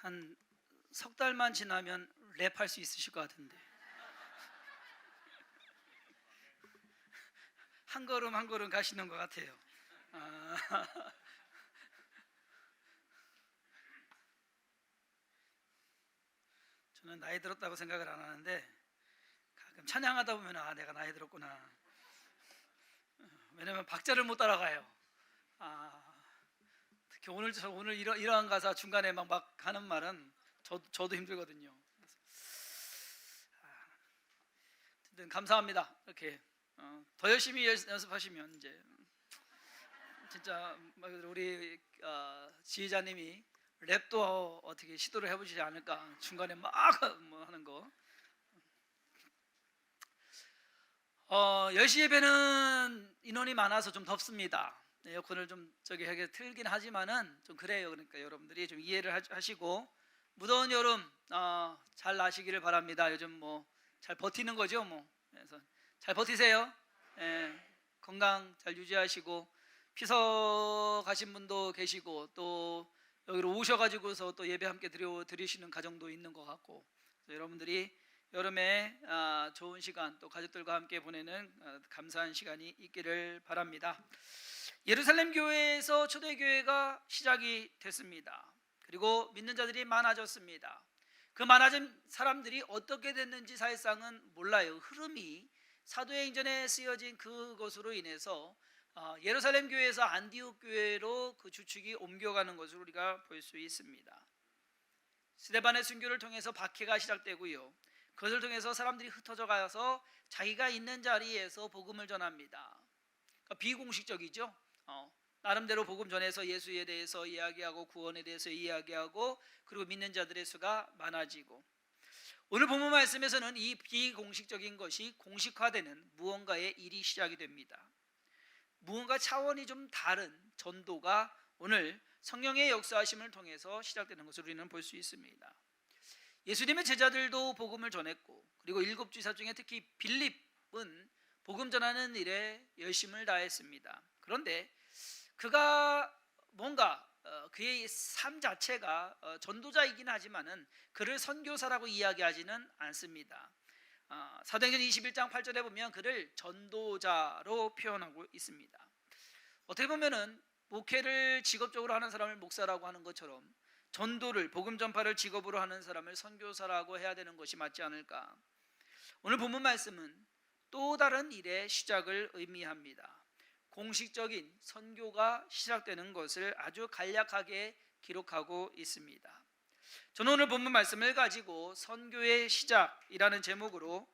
한 석 달만 지나면 랩할 수 있으실 것 같은데 한 걸음 한 걸음 가시는 것 같아요. 저는 나이 들었다고 생각을 안 하는데 가끔 찬양하다 보면 내가 나이 들었구나. 왜냐면 박자를 못 따라가요. 특히 오늘 이러한 가사 중간에 막 하는 말은 저도 힘들거든요. 어쨌든 감사합니다. 이렇게 더 열심히 연습하시면 이제 진짜 우리 지휘자님이 랩도 어떻게 시도를 해보시지 않을까. 중간에 막 뭐 하는 거. 10시 예배는 인원이 많아서 좀 덥습니다. 에어컨을 좀 하게 틀긴 하지만은 좀 그래요. 그러니까 여러분들이 좀 이해를 하시고 무더운 여름 잘 나시기를 바랍니다. 요즘 뭐 잘 버티는 거죠. 뭐 그래서 잘 버티세요. 건강 잘 유지하시고 피서 가신 분도 계시고 또 여기로 오셔가지고서 또 예배 함께 드리시는 가정도 있는 것 같고, 여러분들이 여름에 좋은 시간 또 가족들과 함께 보내는 감사한 시간이 있기를 바랍니다. 예루살렘 교회에서 초대교회가 시작이 됐습니다. 그리고 믿는 자들이 많아졌습니다. 그 많아진 사람들이 어떻게 됐는지 사실상은 몰라요. 흐름이 사도행전에 쓰여진 그것으로 인해서 예루살렘 교회에서 안디옥 교회로 그 주축이 옮겨가는 것을 우리가 볼 수 있습니다. 스데반의 순교를 통해서 박해가 시작되고요, 그것을 통해서 사람들이 흩어져 가서 자기가 있는 자리에서 복음을 전합니다. 그러니까 비공식적이죠. 나름대로 복음 전해서 예수에 대해서 이야기하고 구원에 대해서 이야기하고 그리고 믿는 자들의 수가 많아지고, 오늘 본문 말씀에서는 이 비공식적인 것이 공식화되는 무언가의 일이 시작이 됩니다. 무언가 차원이 좀 다른 전도가 오늘 성령의 역사하심을 통해서 시작되는 것을 우리는 볼 수 있습니다. 예수님의 제자들도 복음을 전했고, 그리고 7 지사 중에 특히 빌립은 복음 전하는 일에 열심을 다했습니다. 그런데 그가 뭔가 그의 삶 자체가 전도자이긴 하지만은 그를 선교사라고 이야기하지는 않습니다. 사도행전 21장 8절에 보면 그를 전도자로 표현하고 있습니다. 어떻게 보면은 목회를 직업적으로 하는 사람을 목사라고 하는 것처럼 전도를, 복음 전파를 직업으로 하는 사람을 선교사라고 해야 되는 것이 맞지 않을까. 오늘 본문 말씀은 또 다른 일의 시작을 의미합니다. 공식적인 선교가 시작되는 것을 아주 간략하게 기록하고 있습니다. 저는 오늘 본문 말씀을 가지고 선교의 시작이라는 제목으로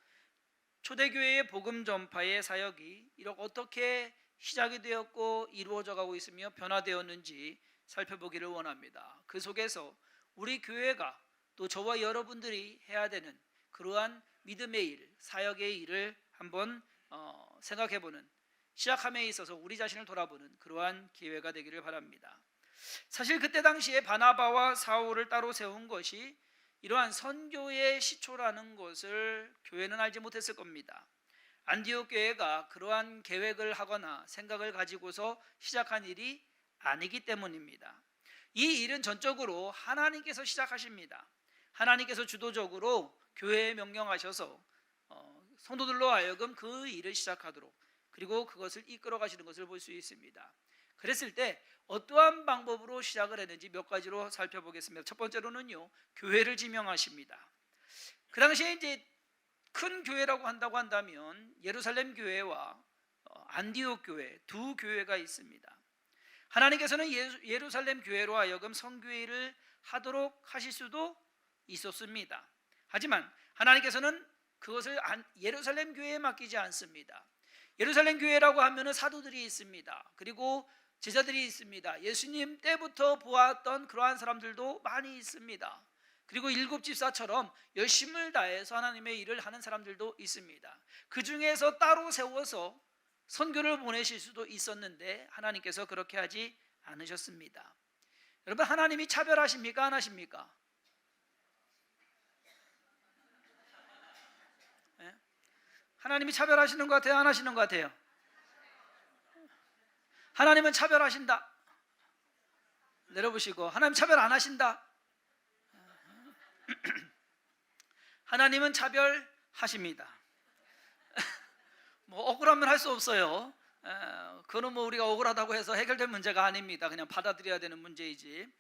초대교회의 복음 전파의 사역이 이렇게 어떻게 시작이 되었고 이루어져 가고 있으며 변화되었는지 살펴보기를 원합니다. 그 속에서 우리 교회가 또 저와 여러분들이 해야 되는 그러한 믿음의 일, 사역의 일을 한번 생각해보는, 시작함에 있어서 우리 자신을 돌아보는 그러한 기회가 되기를 바랍니다. 사실 그때 당시에 바나바와 사울을 따로 세운 것이 이러한 선교의 시초라는 것을 교회는 알지 못했을 겁니다. 안디옥 교회가 그러한 계획을 하거나 생각을 가지고서 시작한 일이 아니기 때문입니다. 이 일은 전적으로 하나님께서 시작하십니다. 하나님께서 주도적으로 교회에 명령하셔서 성도들로 하여금 그 일을 시작하도록, 그리고 그것을 이끌어 가시는 것을 볼 수 있습니다. 그랬을 때 어떠한 방법으로 시작을 했는지 몇 가지로 살펴보겠습니다. 첫 번째로는요, 교회를 지명하십니다. 그 당시에 이제 큰 교회라고 한다고 한다면 예루살렘 교회와 안디옥 교회 두 교회가 있습니다. 하나님께서는 예루살렘 교회로 하여금 선교회를 하도록 하실 수도 있었습니다. 하지만 하나님께서는 그것을 예루살렘 교회에 맡기지 않습니다. 예루살렘 교회라고 하면 사도들이 있습니다. 그리고 제자들이 있습니다. 예수님 때부터 보았던 그러한 사람들도 많이 있습니다. 그리고 7 집사처럼 열심을 다해서 하나님의 일을 하는 사람들도 있습니다. 그 중에서 따로 세워서 선교를 보내실 수도 있었는데 하나님께서 그렇게 하지 않으셨습니다. 여러분, 하나님이 차별하십니까? 안 하십니까? 하나님이 차별하시는 것 같아요? 안 하시는 것 같아요? 하나님은 차별하신다. 내려보시고, 하나님 차별 안 하신다. 하나님은 차별하십니다. 뭐 억울하면 할 수 없어요. 그거는 뭐 우리가 억울하다고 해서 해결된 문제가 아닙니다. 그냥 받아들여야 되는 문제이지.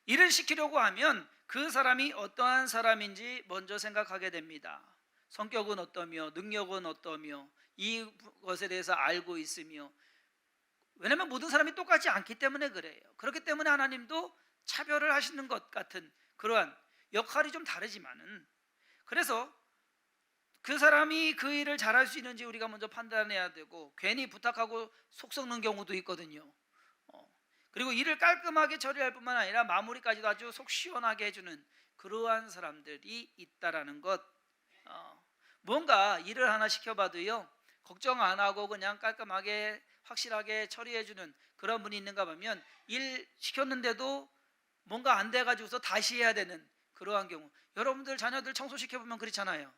일을 시키려고 하면 그 사람이 어떠한 사람인지 먼저 생각하게 됩니다. 성격은 어떠며 능력은 어떠며 이것에 대해서 알고 있으며, 왜냐하면 모든 사람이 똑같지 않기 때문에 그래요. 그렇기 때문에 하나님도 차별을 하시는 것 같은 그러한 역할이 좀 다르지만은, 그래서 그 사람이 그 일을 잘할 수 있는지 우리가 먼저 판단해야 되고, 괜히 부탁하고 속 썩는 경우도 있거든요. 그리고 일을 깔끔하게 처리할 뿐만 아니라 마무리까지도 아주 속 시원하게 해주는 그러한 사람들이 있다라는 것. 뭔가 일을 하나 시켜봐도요, 걱정 안 하고 그냥 깔끔하게 확실하게 처리해주는 그런 분이 있는가 보면, 일 시켰는데도 뭔가 안 돼가지고서 다시 해야 되는 그러한 경우. 여러분들 자녀들 청소시켜보면 그렇잖아요.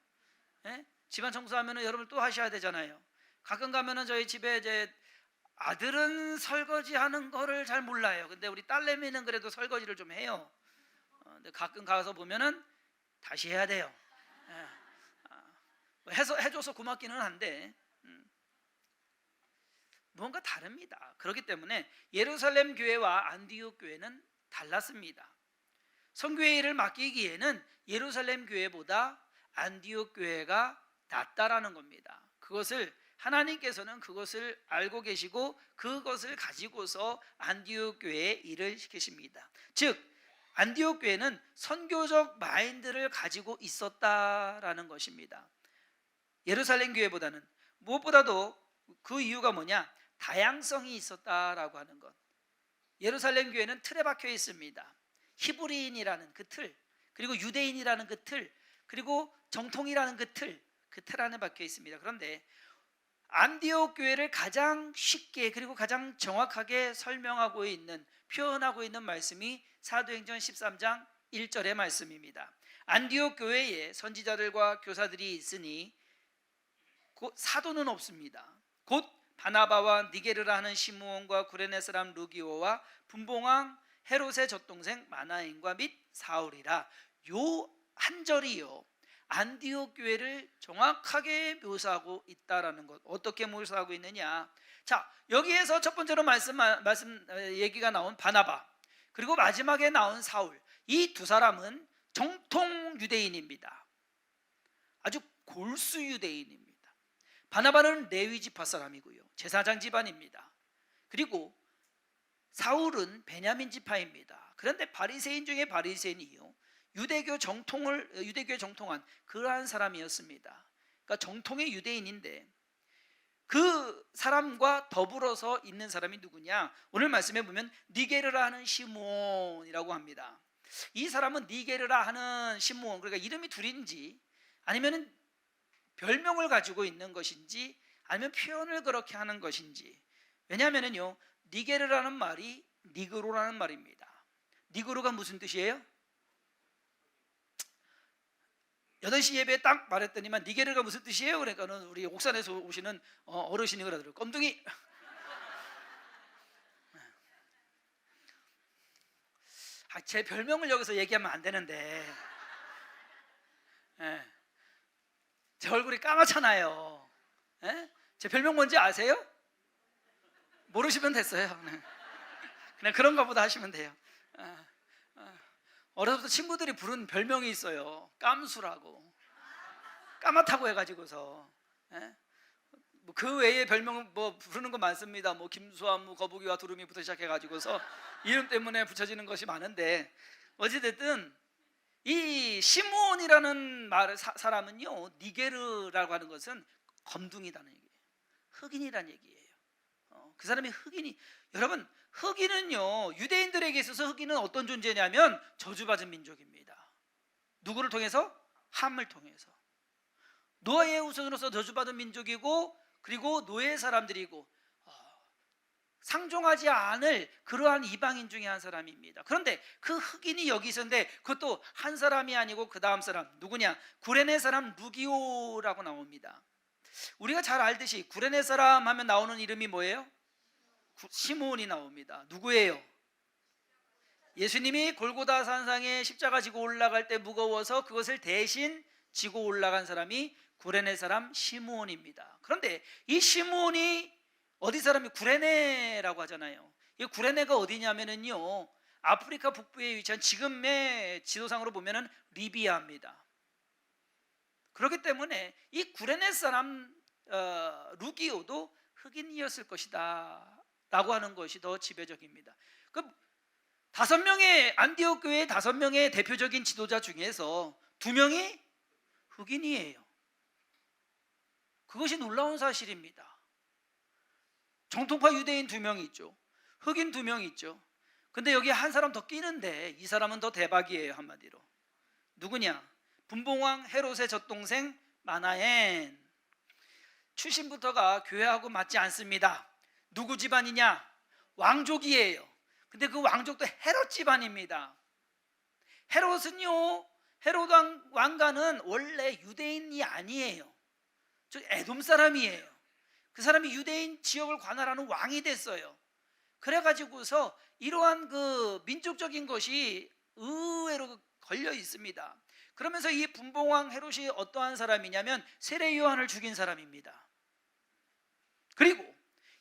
예? 집안 청소하면 여러분 또 하셔야 되잖아요. 가끔 가면은 저희 집에 이제 아들은 설거지 하는 거를 잘 몰라요. 근데 우리 딸내미는 그래도 설거지를 좀 해요. 근데 가끔 가서 보면은 다시 해야 돼요. 해줘서 고맙기는 한데 뭔가 다릅니다. 그렇기 때문에 예루살렘 교회와 안디옥 교회는 달랐습니다. 선교의 일을 맡기기에는 예루살렘 교회보다 안디옥 교회가 낫다라는 겁니다. 그것을 하나님께서는 그것을 알고 계시고 그것을 가지고서 안디옥 교회에 일을 시키십니다. 즉 안디옥 교회는 선교적 마인드를 가지고 있었다라는 것입니다. 예루살렘 교회보다는. 무엇보다도 그 이유가 뭐냐? 다양성이 있었다라고 하는 것. 예루살렘 교회는 틀에 박혀 있습니다. 히브리인이라는 그 틀, 그리고 유대인이라는 그 틀, 그리고 정통이라는 그 틀 안에 박혀 있습니다. 그런데 안디옥 교회를 가장 쉽게 그리고 가장 정확하게 설명하고 있는, 표현하고 있는 말씀이 사도행전 13장 1절의 말씀입니다. 안디옥 교회에 선지자들과 교사들이 있으니 곧 사도는 없습니다. 곧 바나바와 니게르라 하는 시므온과 구레네 사람 루기오와 분봉왕 헤롯의 젖동생 마나인과 및 사울이라. 요 한 절이요, 안디옥 교회를 정확하게 묘사하고 있다라는 것. 어떻게 묘사하고 있느냐? 자, 여기에서 첫 번째로 얘기가 나온 바나바, 그리고 마지막에 나온 사울, 이 두 사람은 정통 유대인입니다. 아주 골수 유대인입니다. 바나바는 레위 지파 사람이고요, 제사장 집안입니다. 그리고 사울은 베냐민 지파입니다. 그런데 바리새인 중에 바리새인이요, 유대교에 정통한 그러한 사람이었습니다. 그러니까 정통의 유대인인데, 그 사람과 더불어서 있는 사람이 누구냐? 오늘 말씀에 보면 니게르라 하는 시므온이라고 합니다. 이 사람은 니게르라 하는 시므온, 그러니까 이름이 둘인지 아니면 별명을 가지고 있는 것인지 아니면 표현을 그렇게 하는 것인지. 왜냐하면요, 니게르라는 말이 니그로라는 말입니다. 니그로가 무슨 뜻이에요? 8시 예배에 딱 말했더니만 니게르가 무슨 뜻이에요? 그러니까는 우리 옥산에서 오시는 어르신이 그러더라고요. 껌둥이. 제 별명을 여기서 얘기하면 안 되는데, 제 얼굴이 까맣잖아요. 제 별명 뭔지 아세요? 모르시면 됐어요. 그냥 그런가 보다 하시면 돼요. 어려서부터 친구들이 부른 별명이 있어요. 깜수라고. 까맣다고 해가지고서. 그 외에 별명 뭐 부르는 거 많습니다. 뭐 김수환, 거북이와 두루미부터 시작해가지고서 이름 때문에 붙여지는 것이 많은데, 어찌됐든 이 시므온이라는 사람은요, 니게르라고 하는 것은 검둥이라는 얘기예요. 흑인이라는 얘기예요. 그 사람이 흑인이, 여러분 흑인은요, 유대인들에게 있어서 흑인은 어떤 존재냐면 저주받은 민족입니다. 누구를 통해서? 함을 통해서. 노아의 후손으로서 저주받은 민족이고, 그리고 노예 사람들이고, 상종하지 않을 그러한 이방인 중에 한 사람입니다. 그런데 그 흑인이 여기 있었는데, 그것도 한 사람이 아니고 그 다음 사람 누구냐? 구레네 사람 루기오라고 나옵니다. 우리가 잘 알듯이 구레네 사람 하면 나오는 이름이 뭐예요? 시므온이 나옵니다. 누구예요? 예수님이 골고다 산상에 십자가 지고 올라갈 때 무거워서 그것을 대신 지고 올라간 사람이 구레네 사람 시므온입니다. 그런데 이 시므온이 어디 사람이 구레네라고 하잖아요. 이 구레네가 어디냐면은요, 아프리카 북부에 위치한 지금의 지도상으로 보면은 리비아입니다. 그렇기 때문에 이 구레네 사람 루기오도 흑인이었을 것이다 라고 하는 것이 더 지배적입니다. 그 5명의 안디옥 교회의 5명의 대표적인 지도자 중에서 2명이 흑인이에요. 그것이 놀라운 사실입니다. 정통파 유대인 2명이 있죠. 흑인 2명이 있죠. 근데 여기 한 사람 더 끼는데 이 사람은 더 대박이에요. 한마디로 누구냐? 분봉왕 헤롯의 젖동생 마나엔. 출신부터가 교회하고 맞지 않습니다. 누구 집안이냐? 왕족이에요. 근데 그 왕족도 헤롯 집안입니다. 헤롯은요, 헤롯 왕가는 원래 유대인이 아니에요. 저 에돔 사람이에요. 그 사람이 유대인 지역을 관할하는 왕이 됐어요. 그래가지고서 이러한 그 민족적인 것이 의외로 걸려 있습니다. 그러면서 이 분봉왕 헤롯이 어떠한 사람이냐면 세례 요한을 죽인 사람입니다. 그리고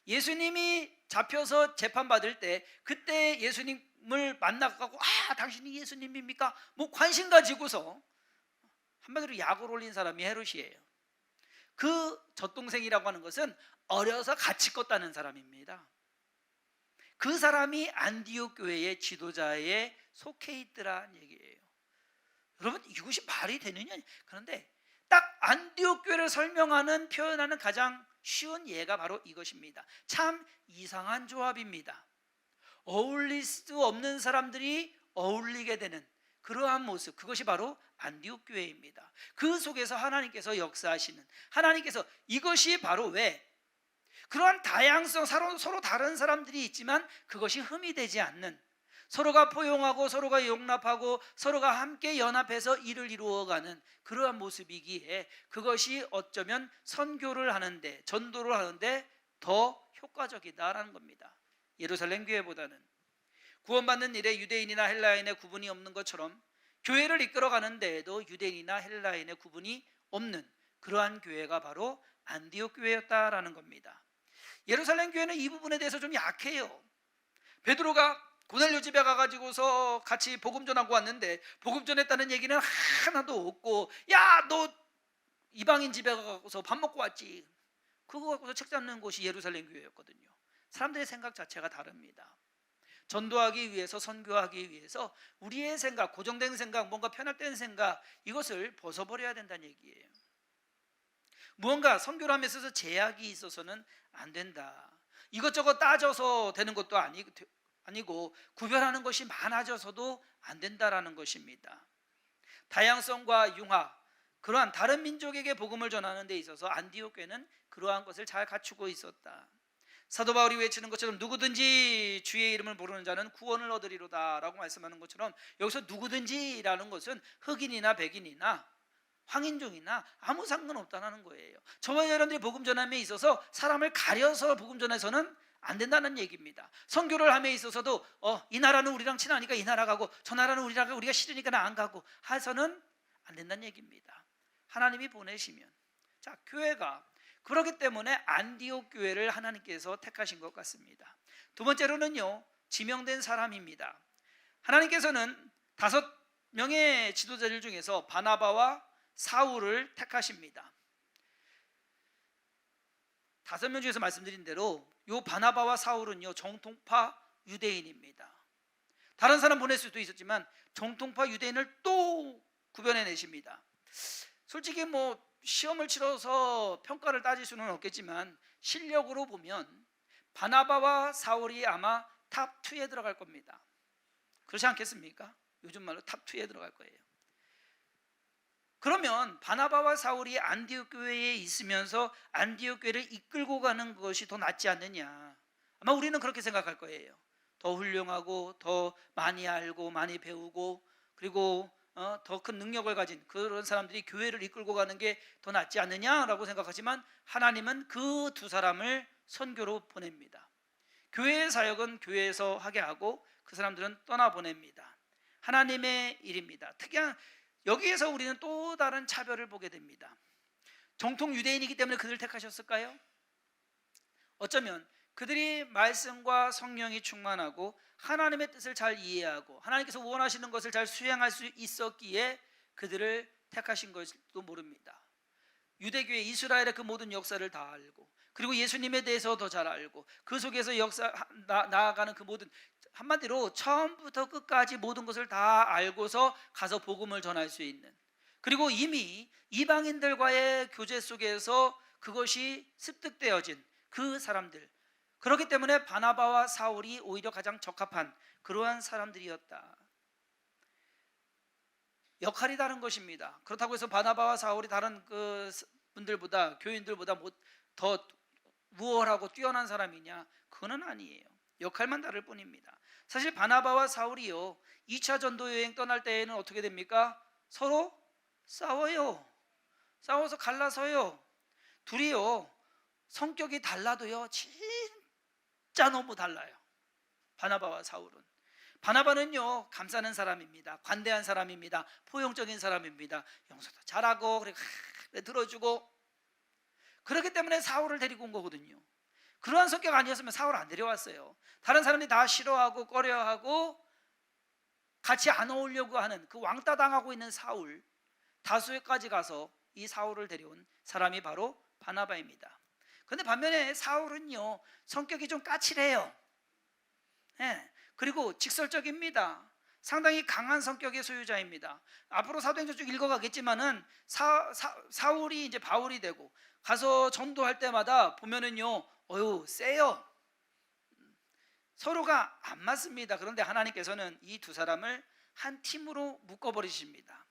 예수님이 잡혀서 재판받을 때 그때 예수님을 만나고 당신이 예수님입니까? 뭐 관심 가지고서 한마디로 약을 올린 사람이 헤롯이에요. 그 젖동생이라고 하는 것은 어려서 같이 껐다는 사람입니다. 그 사람이 안디옥 교회의 지도자에 속해 있더란 얘기예요. 여러분, 이것이 말이 되느냐? 그런데 딱 안디옥 교회를 설명하는 표현하는 가장 쉬운 예가 바로 이것입니다. 참 이상한 조합입니다. 어울릴 수 없는 사람들이 어울리게 되는 그러한 모습, 그것이 바로 안디옥 교회입니다. 그 속에서 하나님께서 역사하시는, 하나님께서 이것이 바로 왜 그러한 다양성, 서로 다른 사람들이 있지만 그것이 흠이 되지 않는, 서로가 포용하고 서로가 용납하고 서로가 함께 연합해서 일을 이루어가는 그러한 모습이기에 그것이 어쩌면 선교를 하는데, 전도를 하는데 더 효과적이다라는 겁니다. 예루살렘 교회보다는 구원받는 일에 유대인이나 헬라인의 구분이 없는 것처럼 교회를 이끌어가는 데에도 유대인이나 헬라인의 구분이 없는 그러한 교회가 바로 안디옥 교회였다라는 겁니다. 예루살렘 교회는 이 부분에 대해서 좀 약해요. 베드로가 고넬료 집에 가가지고서 같이 복음 전하고 왔는데 복음 전했다는 얘기는 하나도 없고, 야, 너 이방인 집에 가서 밥 먹고 왔지. 그거 갖고서 책 잡는 곳이 예루살렘 교회였거든요. 사람들의 생각 자체가 다릅니다. 전도하기 위해서, 선교하기 위해서 우리의 생각, 고정된 생각, 뭔가 편협된 생각, 이것을 벗어버려야 된다는 얘기예요. 무언가 선교를 함에 있어서 제약이 있어서는 안 된다. 이것저것 따져서 되는 것도 아니고 구별하는 것이 많아져서도 안 된다라는 것입니다. 다양성과 융합, 그러한 다른 민족에게 복음을 전하는 데 있어서 안디옥 교회는 그러한 것을 잘 갖추고 있었다. 사도 바울이 외치는 것처럼 누구든지 주의 이름을 부르는 자는 구원을 얻으리로다 라고 말씀하는 것처럼 여기서 누구든지라는 것은 흑인이나 백인이나 황인종이나 아무 상관없다는 거예요. 저와 여러분들이 복음 전함에 있어서 사람을 가려서 복음 전해서는 안 된다는 얘기입니다. 선교를 함에 있어서도 이 나라는 우리랑 친하니까 이 나라 가고 저 나라는 우리가 싫으니까 나 안 가고 해서는 안 된다는 얘기입니다. 하나님이 보내시면, 자, 교회가 그렇기 때문에 안디옥 교회를 하나님께서 택하신 것 같습니다. 두 번째로는요, 지명된 사람입니다. 하나님께서는 5명의 지도자들 중에서 바나바와 사울을 택하십니다. 5명 중에서 말씀드린 대로 요 바나바와 사울은요, 정통파 유대인입니다. 다른 사람 보낼 수도 있었지만 정통파 유대인을 또 구별해 내십니다. 솔직히 뭐 시험을 치러서 평가를 따질 수는 없겠지만 실력으로 보면 바나바와 사울이 아마 탑 2에 들어갈 겁니다. 그렇지 않겠습니까? 요즘 말로 탑 2에 들어갈 거예요. 그러면 바나바와 사울이 안디옥 교회에 있으면서 안디옥 교회를 이끌고 가는 것이 더 낫지 않느냐. 아마 우리는 그렇게 생각할 거예요. 더 훌륭하고 더 많이 알고 많이 배우고 그리고 더 큰 능력을 가진 그런 사람들이 교회를 이끌고 가는 게 더 낫지 않느냐라고 생각하지만 하나님은 그 2사람을 선교로 보냅니다. 교회의 사역은 교회에서 하게 하고 그 사람들은 떠나보냅니다. 하나님의 일입니다. 특이한 여기에서 우리는 또 다른 차별을 보게 됩니다. 정통 유대인이기 때문에 그들을 택하셨을까요? 어쩌면 그들이 말씀과 성령이 충만하고 하나님의 뜻을 잘 이해하고 하나님께서 원하시는 것을 잘 수행할 수 있었기에 그들을 택하신 것일지도 모릅니다. 유대교의 이스라엘의 그 모든 역사를 다 알고 그리고 예수님에 대해서 더 잘 알고 그 속에서 나아가는 그 모든, 한마디로 처음부터 끝까지 모든 것을 다 알고서 가서 복음을 전할 수 있는, 그리고 이미 이방인들과의 교제 속에서 그것이 습득되어진 그 사람들, 그렇기 때문에 바나바와 사울이 오히려 가장 적합한 그러한 사람들이었다. 역할이 다른 것입니다. 그렇다고 해서 바나바와 사울이 다른 그 분들보다, 교인들보다 더 우월하고 뛰어난 사람이냐? 그거는 아니에요. 역할만 다를 뿐입니다. 사실 바나바와 사울이요, 2차 전도 여행 떠날 때에는 어떻게 됩니까? 서로 싸워요. 싸워서 갈라서요. 둘이요, 성격이 달라도요 진짜 너무 달라요. 바나바와 사울은, 바나바는요 감싸는 사람입니다. 관대한 사람입니다. 포용적인 사람입니다. 용서도 잘하고 그리고 들어주고, 그렇기 때문에 사울을 데리고 온 거거든요. 그러한 성격 아니었으면 사울 안 데려왔어요. 다른 사람들이 다 싫어하고 꺼려하고 같이 안 어울려고 하는 그 왕따 당하고 있는 사울, 다수에까지 가서 이 사울을 데려온 사람이 바로 바나바입니다. 그런데 반면에 사울은요 성격이 좀 까칠해요. 그리고 직설적입니다. 상당히 강한 성격의 소유자입니다. 앞으로 사도행전 쭉 읽어가겠지만은 사울이 이제 바울이 되고 가서 전도할 때마다 보면은요, 세요. 서로가 안 맞습니다. 그런데 하나님께서는 이 두 사람을 한 팀으로 묶어버리십니다.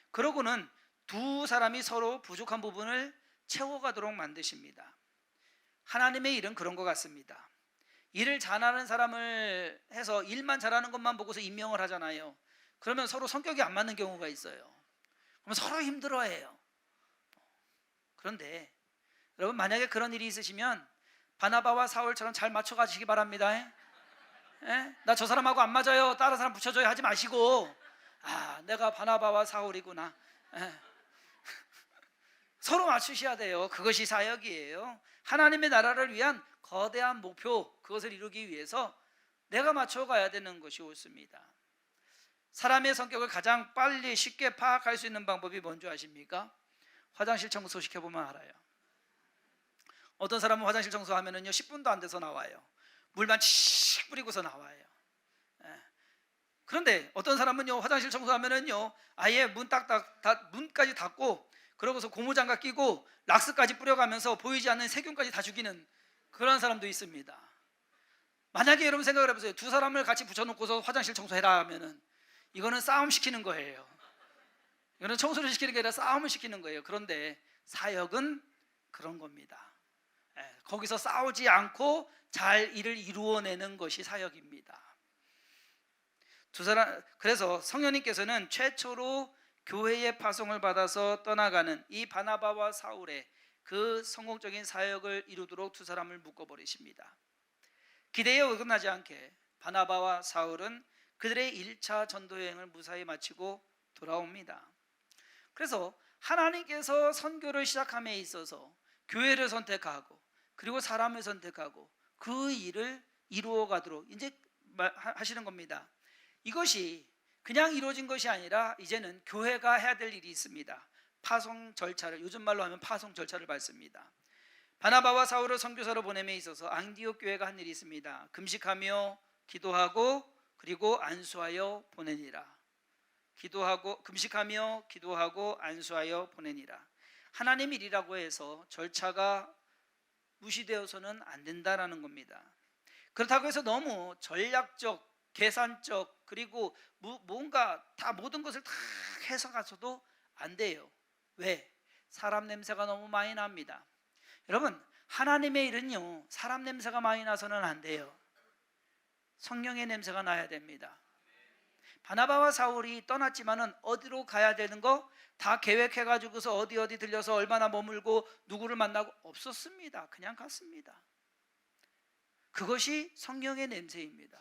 그러고는 두 사람이 서로 부족한 부분을 채워가도록 만드십니다. 하나님의 일은 그런 것 같습니다. 일을 잘하는 사람을 해서 일만 잘하는 것만 보고서 임명을 하잖아요. 그러면 서로 성격이 안 맞는 경우가 있어요. 그러면 서로 힘들어해요. 그런데 여러분, 만약에 그런 일이 있으시면 바나바와 사울처럼 잘 맞춰가시기 바랍니다. 나 저 사람하고 안 맞아요, 다른 사람 붙여줘야 하지 마시고, 내가 바나바와 사울이구나. 서로 맞추셔야 돼요. 그것이 사역이에요. 하나님의 나라를 위한 거대한 목표, 그것을 이루기 위해서 내가 맞춰가야 되는 것이 옳습니다. 사람의 성격을 가장 빨리 쉽게 파악할 수 있는 방법이 뭔지 아십니까? 화장실 청소시켜보면 알아요. 어떤 사람은 화장실 청소하면은요 10분도 안 돼서 나와요. 물만 칙 뿌리고서 나와요. 그런데 어떤 사람은요 화장실 청소하면은요 아예 문까지 닫고 그러고서 고무장갑 끼고 락스까지 뿌려가면서 보이지 않는 세균까지 다 죽이는 그런 사람도 있습니다. 만약에 여러분 생각을 해보세요. 두 사람을 같이 붙여놓고서 화장실 청소해라 하면은 이거는 싸움 시키는 거예요. 이거는 청소를 시키는 게 아니라 싸움을 시키는 거예요. 그런데 사역은 그런 겁니다. 거기서 싸우지 않고 잘 일을 이루어내는 것이 사역입니다. 그래서 성령님께서는 최초로 교회의 파송을 받아서 떠나가는 이 바나바와 사울의 그 성공적인 사역을 이루도록 두 사람을 묶어버리십니다. 기대에 어긋나지 않게 바나바와 사울은 그들의 1차 전도여행을 무사히 마치고 돌아옵니다. 그래서 하나님께서 선교를 시작함에 있어서 교회를 선택하고 그리고 사람을 선택하고 그 일을 이루어 가도록 이제 하시는 겁니다. 이것이 그냥 이루어진 것이 아니라 이제는 교회가 해야 될 일이 있습니다. 파송 절차를, 요즘 말로 하면 파송 절차를 밟습니다. 바나바와 사울을 선교사로 보냄에 있어서 안디옥 교회가 한 일이 있습니다. 금식하며 기도하고 그리고 안수하여 보내니라. 금식하며 기도하고 안수하여 보내니라. 하나님 일이라고 해서 절차가 무시되어서는 안 된다라는 겁니다. 그렇다고 해서 너무 전략적, 계산적, 그리고 뭔가 다 모든 것을 다 해서 가서도 안 돼요. 왜? 사람 냄새가 너무 많이 납니다. 여러분, 하나님의 일은요 사람 냄새가 많이 나서는 안 돼요. 성령의 냄새가 나야 됩니다. 바나바와 사울이 떠났지만은 어디로 가야 되는 거 다 계획해가지고서 어디 들려서 얼마나 머물고 누구를 만나고 없었습니다. 그냥 갔습니다. 그것이 성령의 냄새입니다.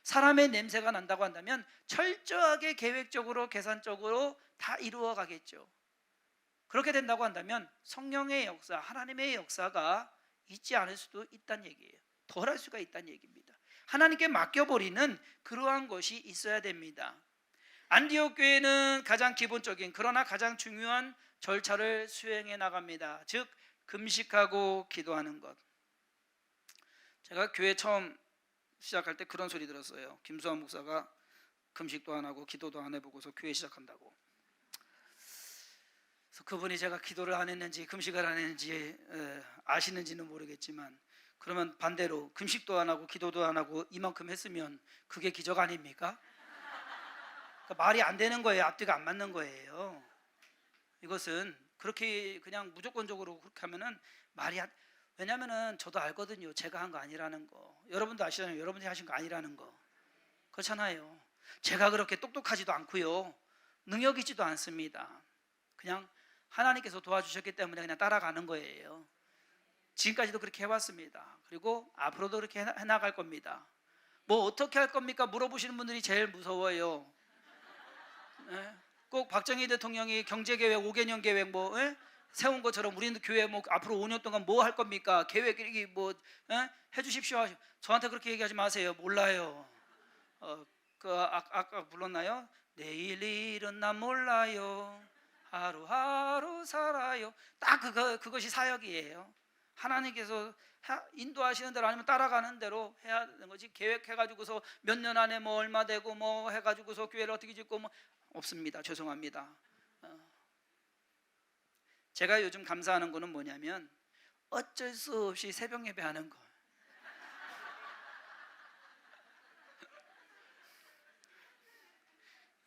사람의 냄새가 난다고 한다면 철저하게 계획적으로 계산적으로 다 이루어 가겠죠. 그렇게 된다고 한다면 성령의 역사, 하나님의 역사가 있지 않을 수도 있다는 얘기예요. 덜할 수가 있다는 얘기입니다. 하나님께 맡겨버리는 그러한 것이 있어야 됩니다. 안디옥 교회는 가장 기본적인 그러나 가장 중요한 절차를 수행해 나갑니다. 즉 금식하고 기도하는 것. 제가 교회 처음 시작할 때 그런 소리 들었어요. 김수환 목사가 금식도 안 하고 기도도 안 해보고서 교회 시작한다고. 그래서 그분이 제가 기도를 안 했는지 금식을 안 했는지 아시는지는 모르겠지만, 그러면 반대로 금식도 안 하고 기도도 안 하고 이만큼 했으면 그게 기적 아닙니까? 그러니까 말이 안 되는 거예요. 앞뒤가 안 맞는 거예요. 이것은 그렇게 그냥 무조건적으로 그렇게 하면은 왜냐면은 저도 알거든요. 제가 한 거 아니라는 거. 여러분도 아시잖아요. 여러분이 하신 거 아니라는 거. 그렇잖아요. 제가 그렇게 똑똑하지도 않고요. 능력 있지도 않습니다. 그냥 하나님께서 도와주셨기 때문에 그냥 따라가는 거예요. 지금까지도 그렇게 해왔습니다. 그리고 앞으로도 그렇게 해나갈 겁니다. 뭐 어떻게 할 겁니까? 물어보시는 분들이 제일 무서워요. 꼭 박정희 대통령이 경제계획 5개년 계획 세운 것처럼 우리는 교회 앞으로 5년 동안 뭐 할 겁니까? 계획이 해주십시오. 저한테 그렇게 얘기하지 마세요. 몰라요. 아까 불렀나요? 내일 일은 난 몰라요. 하루하루 살아요. 딱 그것이 사역이에요. 하나님께서 인도하시는 대로 아니면 따라가는 대로 해야 되는 거지. 계획해가지고서 몇 년 안에 뭐 얼마 되고 뭐 해가지고서 교회를 어떻게 짓고 뭐 없습니다. 죄송합니다. 제가 요즘 감사하는 거는 뭐냐면 어쩔 수 없이 새벽 예배하는 거.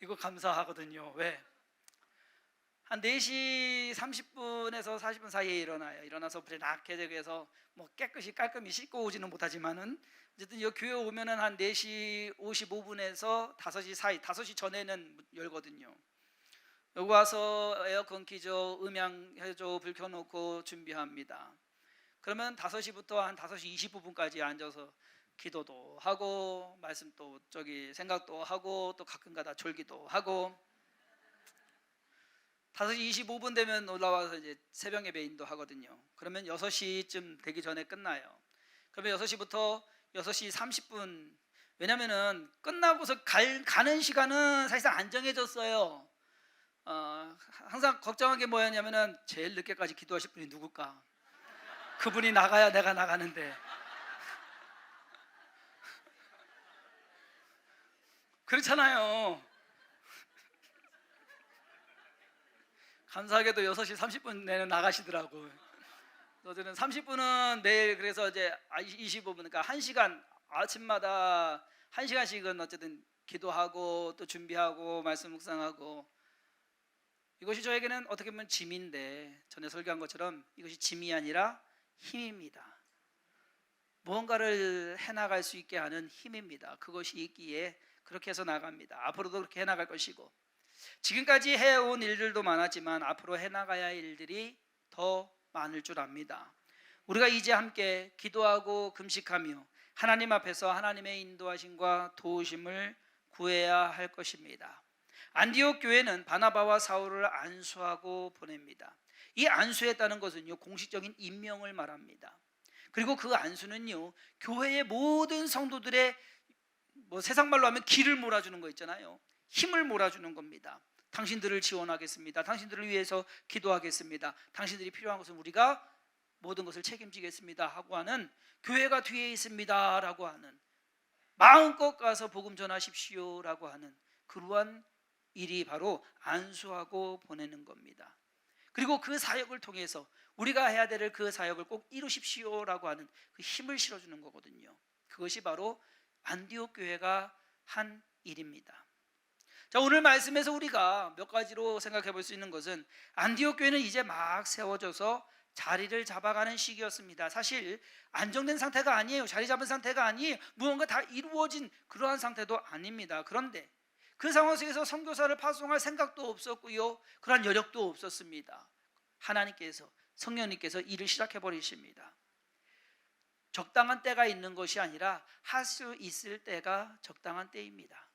이거 감사하거든요. 왜? 한 4시 30분에서 40분 사이에 일어나서 부랴낙해서 뭐 깨끗이 깔끔히 씻고 오지는 못하지만은 어쨌든 이 교회 오면은 한 4시 55분에서 5시 사이, 5시 전에는 열거든요. 여기 와서 에어컨 켜줘, 음향 해줘, 불 켜놓고 준비합니다. 그러면 5시부터 한 5시 25분까지 앉아서 기도도 하고 말씀도 생각도 하고 또 가끔가다 졸기도 하고 5시 25분 되면 올라와서 이제 새벽 예배 인도하거든요. 그러면 6시쯤 되기 전에 끝나요. 그러면 6시부터 6시 30분, 왜냐면은 끝나고서 가는 시간은 사실상 안 정해졌어요. 항상 걱정한 게 뭐였냐면은 제일 늦게까지 기도하실 분이 누굴까? 그분이 나가야 내가 나가는데. 그렇잖아요. 감사하게도 6시 30분 내내 나가시더라고요. 저는 30분은 매일, 그래서 이제 25분, 그러니까 1시간, 아침마다 1시간씩은 어쨌든 기도하고 또 준비하고 말씀 묵상하고, 이것이 저에게는 어떻게 보면 짐인데, 전에 설교한 것처럼 이것이 짐이 아니라 힘입니다. 무언가를 해나갈 수 있게 하는 힘입니다. 그것이 있기에 그렇게 해서 나갑니다. 앞으로도 그렇게 해나갈 것이고, 지금까지 해온 일들도 많았지만 앞으로 해나가야 할 일들이 더 많을 줄 압니다. 우리가 이제 함께 기도하고 금식하며 하나님 앞에서 하나님의 인도하심과 도우심을 구해야 할 것입니다. 안디옥 교회는 바나바와 사울을 안수하고 보냅니다. 이 안수했다는 것은요, 공식적인 임명을 말합니다. 그리고 그 안수는요, 교회의 모든 성도들의 세상 말로 하면 기를 몰아주는 거 있잖아요. 힘을 몰아주는 겁니다. 당신들을 지원하겠습니다. 당신들을 위해서 기도하겠습니다. 당신들이 필요한 것은 우리가 모든 것을 책임지겠습니다 하고 하는, 교회가 뒤에 있습니다 라고 하는, 마음껏 가서 복음 전하십시오 라고 하는 그러한 일이 바로 안수하고 보내는 겁니다. 그리고 그 사역을 통해서 우리가 해야 될 그 사역을 꼭 이루십시오 라고 하는 그 힘을 실어주는 거거든요. 그것이 바로 안디옥 교회가 한 일입니다. 자, 오늘 말씀에서 우리가 몇 가지로 생각해 볼 수 있는 것은, 안디옥 교회는 이제 막 세워져서 자리를 잡아가는 시기였습니다. 사실 안정된 상태가 아니에요. 자리 잡은 상태가 아니에요. 무언가 다 이루어진 그러한 상태도 아닙니다. 그런데 그 상황 속에서 선교사를 파송할 생각도 없었고요, 그러한 여력도 없었습니다. 하나님께서, 성령님께서 일을 시작해 버리십니다. 적당한 때가 있는 것이 아니라 할 수 있을 때가 적당한 때입니다.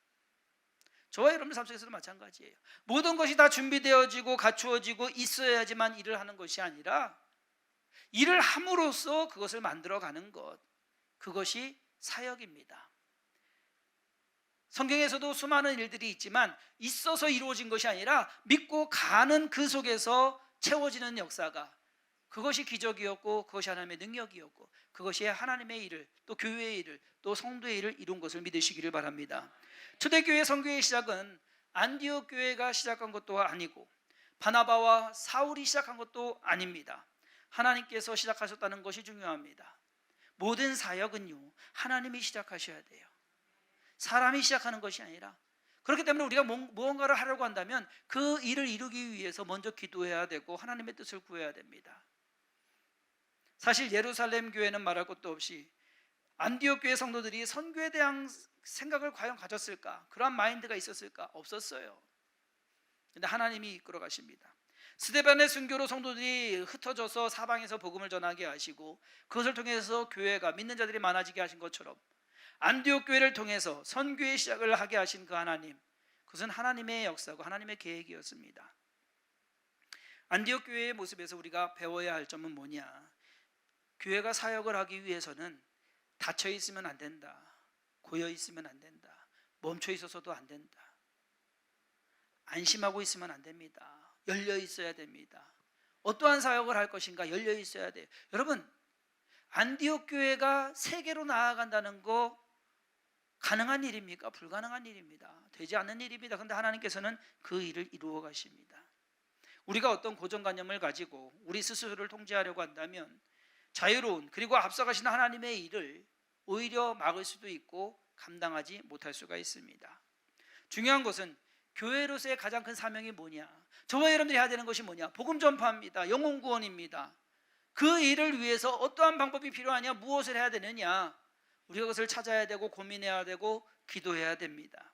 저와 여러분 삶 속에서도 마찬가지예요. 모든 것이 다 준비되어지고 갖추어지고 있어야지만 일을 하는 것이 아니라 일을 함으로써 그것을 만들어가는 것, 그것이 사역입니다. 성경에서도 수많은 일들이 있지만 있어서 이루어진 것이 아니라 믿고 가는 그 속에서 채워지는 역사가, 그것이 기적이었고 그것이 하나님의 능력이었고 그것이 하나님의 일을, 또 교회의 일을, 또 성도의 일을 이룬 것을 믿으시기를 바랍니다. 초대교회 선교의 시작은 안디옥 교회가 시작한 것도 아니고 바나바와 사울이 시작한 것도 아닙니다. 하나님께서 시작하셨다는 것이 중요합니다. 모든 사역은요, 하나님이 시작하셔야 돼요. 사람이 시작하는 것이 아니라. 그렇기 때문에 우리가 무언가를 하려고 한다면 그 일을 이루기 위해서 먼저 기도해야 되고 하나님의 뜻을 구해야 됩니다. 사실 예루살렘 교회는 말할 것도 없이 안디옥 교회 성도들이 선교에 대한 생각을 과연 가졌을까? 그러한 마인드가 있었을까? 없었어요. 근데 하나님이 이끌어 가십니다. 스데반의 순교로 성도들이 흩어져서 사방에서 복음을 전하게 하시고 그것을 통해서 교회가, 믿는 자들이 많아지게 하신 것처럼 안디옥 교회를 통해서 선교의 시작을 하게 하신 그 하나님, 그것은 하나님의 역사고 하나님의 계획이었습니다. 안디옥 교회의 모습에서 우리가 배워야 할 점은 뭐냐? 교회가 사역을 하기 위해서는 닫혀 있으면 안 된다, 고여 있으면 안 된다, 멈춰 있어서도 안 된다, 안심하고 있으면 안 됩니다. 열려 있어야 됩니다. 어떠한 사역을 할 것인가 열려 있어야 돼요. 여러분, 안디옥 교회가 세계로 나아간다는 거 가능한 일입니까? 불가능한 일입니다. 되지 않는 일입니다. 그런데 하나님께서는 그 일을 이루어 가십니다. 우리가 어떤 고정관념을 가지고 우리 스스로를 통제하려고 한다면 자유로운, 그리고 앞서가신 하나님의 일을 오히려 막을 수도 있고 감당하지 못할 수가 있습니다. 중요한 것은 교회로서의 가장 큰 사명이 뭐냐? 저와 여러분들이 해야 되는 것이 뭐냐? 복음 전파입니다. 영혼 구원입니다. 그 일을 위해서 어떠한 방법이 필요하냐? 무엇을 해야 되느냐? 우리가 그것을 찾아야 되고 고민해야 되고 기도해야 됩니다.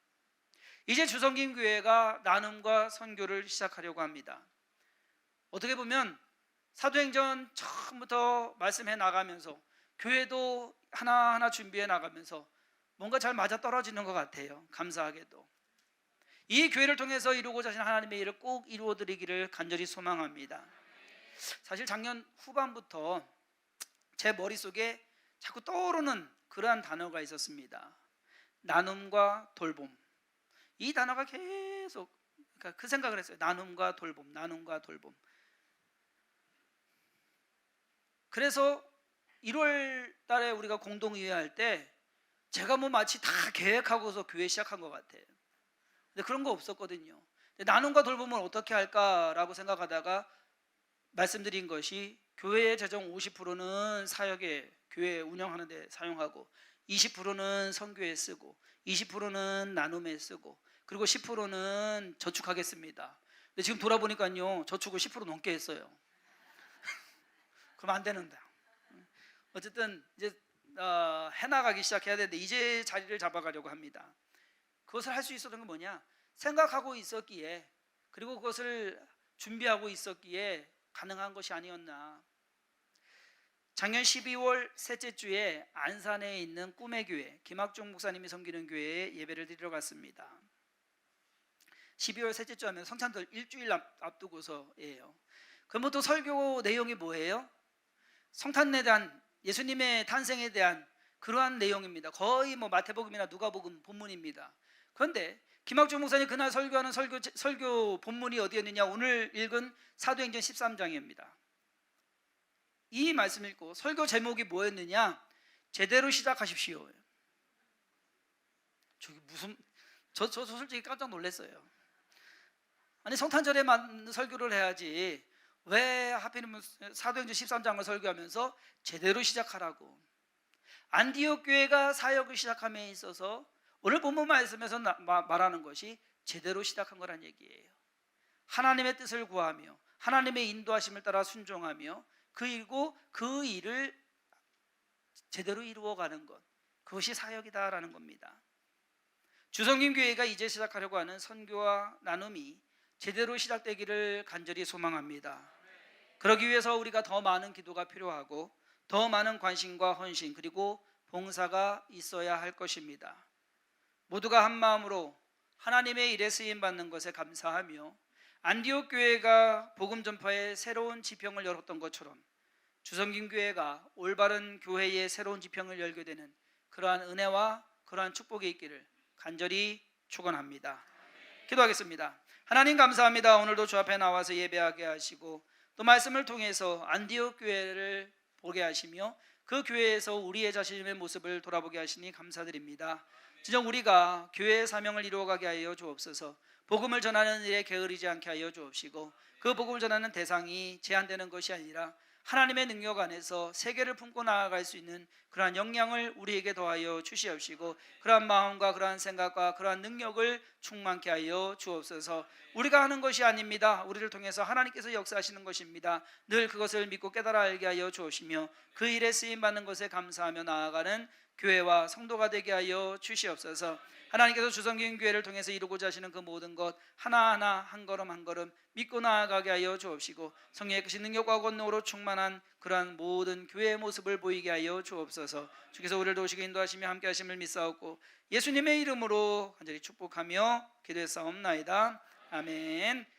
이제 주성김 교회가 나눔과 선교를 시작하려고 합니다. 어떻게 보면 사도행전 처음부터 말씀해 나가면서 교회도 하나하나 준비해 나가면서 뭔가 잘 맞아떨어지는 것 같아요. 감사하게도 이 교회를 통해서 이루고자 하신 하나님의 일을 꼭 이루어드리기를 간절히 소망합니다. 사실 작년 후반부터 제 머릿속에 자꾸 떠오르는 그러한 단어가 있었습니다. 나눔과 돌봄. 이 단어가 계속, 그러니까 그 생각을 했어요. 나눔과 돌봄, 나눔과 돌봄. 그래서 1월 달에 우리가 공동의회 할 때 제가 뭐 마치 다 계획하고서 교회 시작한 것 같아요. 근데 그런 거 없었거든요. 근데 나눔과 돌봄을 어떻게 할까라고 생각하다가 말씀드린 것이 교회의 재정 50%는 사역에, 교회 운영하는 데 사용하고 20%는 선교에 쓰고 20%는 나눔에 쓰고 그리고 10%는 저축하겠습니다. 근데 지금 돌아보니까요, 저축을 10% 넘게 했어요. 그럼 안 되는데. 어쨌든 이제 해나가기 시작해야 되는데 이제 자리를 잡아가려고 합니다. 그것을 할 수 있었던 건 뭐냐? 생각하고 있었기에, 그리고 그것을 준비하고 있었기에 가능한 것이 아니었나. 작년 12월 셋째 주에 안산에 있는 꿈의 교회, 김학종 목사님이 섬기는 교회에 예배를 드리러 갔습니다. 12월 셋째 주 하면 성찬절 일주일 앞두고서예요. 그럼 보통 설교 내용이 뭐예요? 성탄에 대한, 예수님의 탄생에 대한 그러한 내용입니다. 거의 뭐 마태복음이나 누가복음 본문입니다. 그런데 김학종 목사님 그날 설교하는 설교 본문이 어디였느냐? 오늘 읽은 사도행전 13장입니다. 이 말씀 읽고 설교 제목이 뭐였느냐? 제대로 시작하십시오. 저기 무슨, 저 솔직히 깜짝 놀랐어요. 아니 성탄절에만 설교를 해야지 왜 하필이면 사도행전 13장을 설교하면서 제대로 시작하라고. 안디옥 교회가 사역을 시작함에 있어서 오늘 본문 말씀에서 말하는 것이 제대로 시작한 거란 얘기예요. 하나님의 뜻을 구하며 하나님의 인도하심을 따라 순종하며 그리고 그 일을 제대로 이루어가는 것, 그것이 사역이다라는 겁니다. 주성김 교회가 이제 시작하려고 하는 선교와 나눔이 제대로 시작되기를 간절히 소망합니다. 그러기 위해서 우리가 더 많은 기도가 필요하고 더 많은 관심과 헌신 그리고 봉사가 있어야 할 것입니다. 모두가 한 마음으로 하나님의 일에 쓰임 받는 것에 감사하며 안디옥 교회가 복음 전파의 새로운 지평을 열었던 것처럼 주성긴 교회가 올바른 교회의 새로운 지평을 열게 되는 그러한 은혜와 그러한 축복이 있기를 간절히 축원합니다. 기도하겠습니다. 하나님 감사합니다. 오늘도 주 앞에 나와서 예배하게 하시고 또 말씀을 통해서 안디옥 교회를 보게 하시며 그 교회에서 우리의 자신의 모습을 돌아보게 하시니 감사드립니다. 진정 우리가 교회의 사명을 이루어가게 하여 주옵소서. 복음을 전하는 일에 게으르지 않게 하여 주옵시고 그 복음을 전하는 대상이 제한되는 것이 아니라 하나님의 능력 안에서 세계를 품고 나아갈 수 있는 그러한 역량을 우리에게 더하여 주시옵시고 그러한 마음과 그러한 생각과 그러한 능력을 충만케 하여 주옵소서. 우리가 하는 것이 아닙니다. 우리를 통해서 하나님께서 역사하시는 것입니다. 늘 그것을 믿고 깨달아 알게 하여 주옵시며 그 일에 쓰임받는 것에 감사하며 나아가는 교회와 성도가 되게 하여 주시옵소서. 하나님께서 주성긴 교회를 통해서 이루고자 하시는 그 모든 것 하나하나 한 걸음 한 걸음 믿고 나아가게 하여 주옵시고 성령의 크신 능력과 권능으로 충만한 그러한 모든 교회의 모습을 보이게 하여 주옵소서. 주께서 우리를 도우시고 인도하시며 함께 하심을 믿사옵고 예수님의 이름으로 간절히 축복하며 기도했사옵나이다. 아멘.